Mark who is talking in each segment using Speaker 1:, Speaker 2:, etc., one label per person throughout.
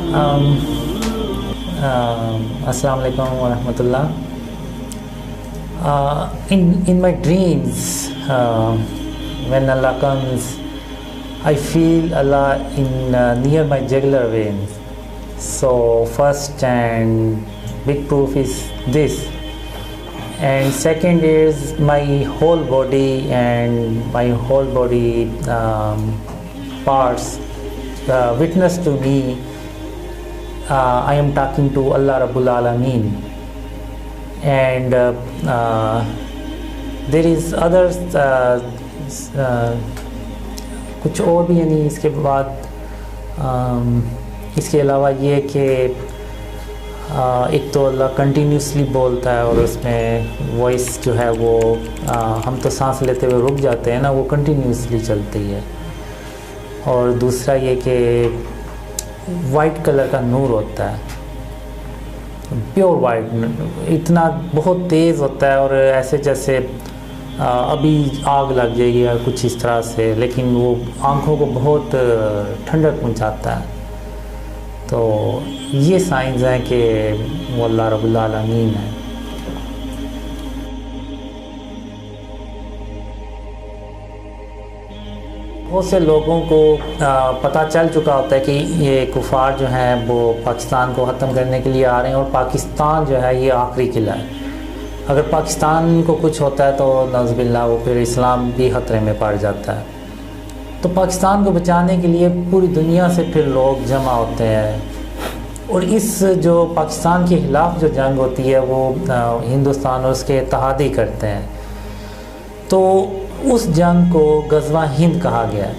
Speaker 1: Um, Assalamu alaikum wa rahmatullah. In my dreams, when Allah comes, I feel Allah in near my jugular veins. So first and big proof is this, and second is my whole body and my whole body parts witness to me. I am talking to Allah Rabbul Alameen, and there is others कुछ और भी यानी इसके बाद इसके अलावा ये कि एक तो अल्लाह कंटिन्यूसली बोलता है और उसमें वॉइस जो है वो हम तो सांस लेते हुए रुक जाते हैं ना, वो कंटिन्यूसली चलती है। और दूसरा ये कि वाइट कलर का नूर होता है, प्योर वाइट, इतना बहुत तेज़ होता है और ऐसे जैसे अभी आग लग जाएगी या कुछ इस तरह से, लेकिन वो आँखों को बहुत ठंडक पहुंचाता है। तो ये साइंस हैं कि वो अल्लाह रब्बुल आलमीन है। बहुत से लोगों को पता चल चुका होता है कि ये कुफार जो हैं वो पाकिस्तान को ख़त्म करने के लिए आ रहे हैं और पाकिस्तान जो है ये आखिरी किला है। अगर पाकिस्तान को कुछ होता है तो नज़बिल्ला वो फिर इस्लाम भी ख़तरे में पड़ जाता है। तो पाकिस्तान को बचाने के लिए पूरी दुनिया से फिर लोग जमा होते हैं और इस जो पाकिस्तान के ख़िलाफ़ जो जंग होती है वो हिंदुस्तान और उसके इत्तेहादी करते हैं। तो उस जंग को गज़वा हिंद कहा गया है।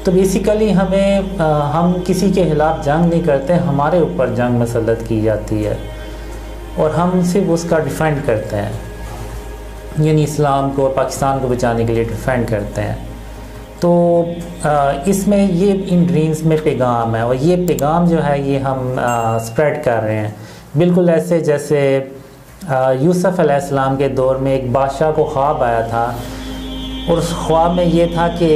Speaker 1: तो बेसिकली हम किसी के ख़िलाफ़ जंग नहीं करते, हमारे ऊपर जंग मसल्लत की जाती है और हम सिर्फ उसका डिफेंड करते हैं, यानी इस्लाम को और पाकिस्तान को बचाने के लिए डिफेंड करते हैं। तो इसमें ये इन ड्रीम्स में पैगाम है और ये पैगाम जो है ये हम स्प्रेड कर रहे हैं, बिल्कुल ऐसे जैसे यूसुफ अलैहिस्सलाम के दौर में एक बादशाह को ख्वाब आया था और उस ख्वाब में ये था कि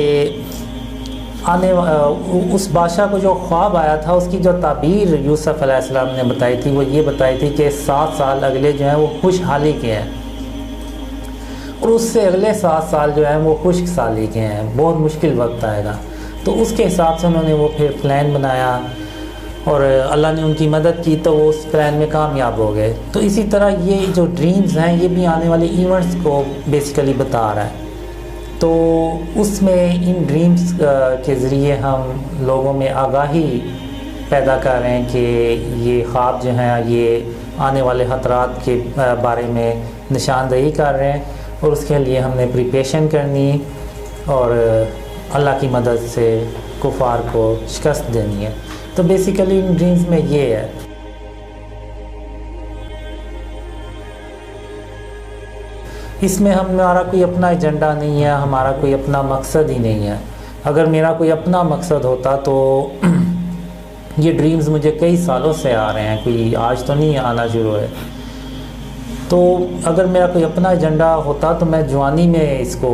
Speaker 1: उस बादशाह को जो ख्वाब आया था उसकी जो ताबीर यूसुफ अलैहिस्सलाम ने बताई थी वो ये बताई थी कि 7 साल अगले जो हैं वो खुशहाली के हैं और उससे अगले 7 साल जो हैं वो खुश्क साली के हैं, बहुत मुश्किल वक्त आएगा। तो उसके हिसाब से उन्होंने वो फिर प्लान बनाया और अल्लाह ने उनकी मदद की तो वो उस प्लान में कामयाब हो गए। तो इसी तरह ये जो ड्रीम्स हैं ये भी आने वाले इवेंट्स को बेसिकली बता रहा है। तो उसमें इन ड्रीम्स के ज़रिए हम लोगों में आगाही पैदा कर रहे हैं कि ये ख्वाब जो हैं ये आने वाले ख़तरात के बारे में निशानदेही कर रहे हैं और उसके लिए हमने प्रिपरेशन करनी और अल्लाह की मदद से कुफार को शिकस्त देनी है। तो बेसिकली इन ड्रीम्स में ये है। इसमें हमारा कोई अपना एजेंडा नहीं है, हमारा कोई अपना मकसद ही नहीं है। अगर मेरा कोई अपना मकसद होता तो ये ड्रीम्स मुझे कई सालों से आ रहे हैं, कोई आज तो नहीं आना शुरू है। तो अगर मेरा कोई अपना एजेंडा होता तो मैं जवानी में इसको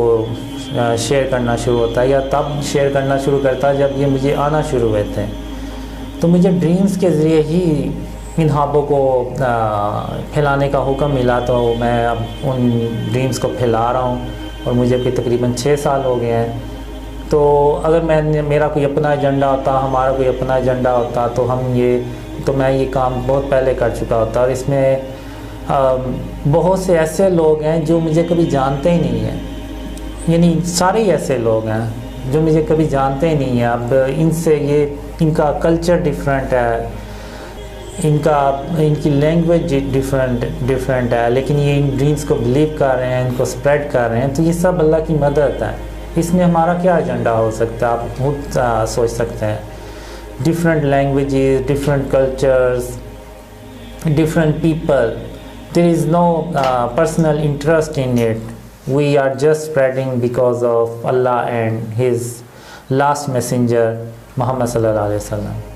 Speaker 1: शेयर करना शुरू होता या तब शेयर करना शुरू करता जब ये मुझे आना शुरू हुए थे। तो मुझे ड्रीम्स के ज़रिए ही इन ख्वाबों को फैलाने का हुक्म मिला, तो मैं अब उन ड्रीम्स को फैला रहा हूँ और मुझे भी तकरीबन 6 साल हो गए हैं। तो अगर मेरा कोई अपना एजेंडा होता, हमारा कोई अपना एजेंडा होता तो मैं ये काम बहुत पहले कर चुका होता। और इसमें बहुत से ऐसे लोग हैं जो मुझे कभी जानते ही नहीं हैं, यानी सारे ही ऐसे लोग हैं जो मुझे कभी जानते ही नहीं हैं। अब इनका कल्चर डिफरेंट है, इनकी लैंग्वेज डिफरेंट है, लेकिन ये इन ड्रीम्स को बिलीव कर रहे हैं, इनको स्प्रेड कर रहे हैं। तो ये सब अल्लाह की मदद है। इसमें हमारा क्या एजेंडा हो सकता है, आप खुद सोच सकते हैं। Different languages, different cultures, different people, there is no personal interest in it. We are just spreading because of Allah and his last messenger Muhammad सल्लल्लाहु अलैहि वसल्लम।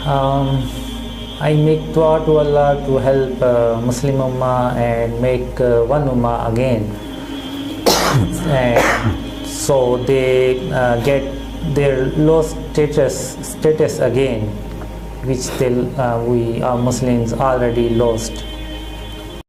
Speaker 1: I make dua to Allah to help Muslim Ummah and make one Ummah again, and so they get their lost status again, which we Muslims already lost.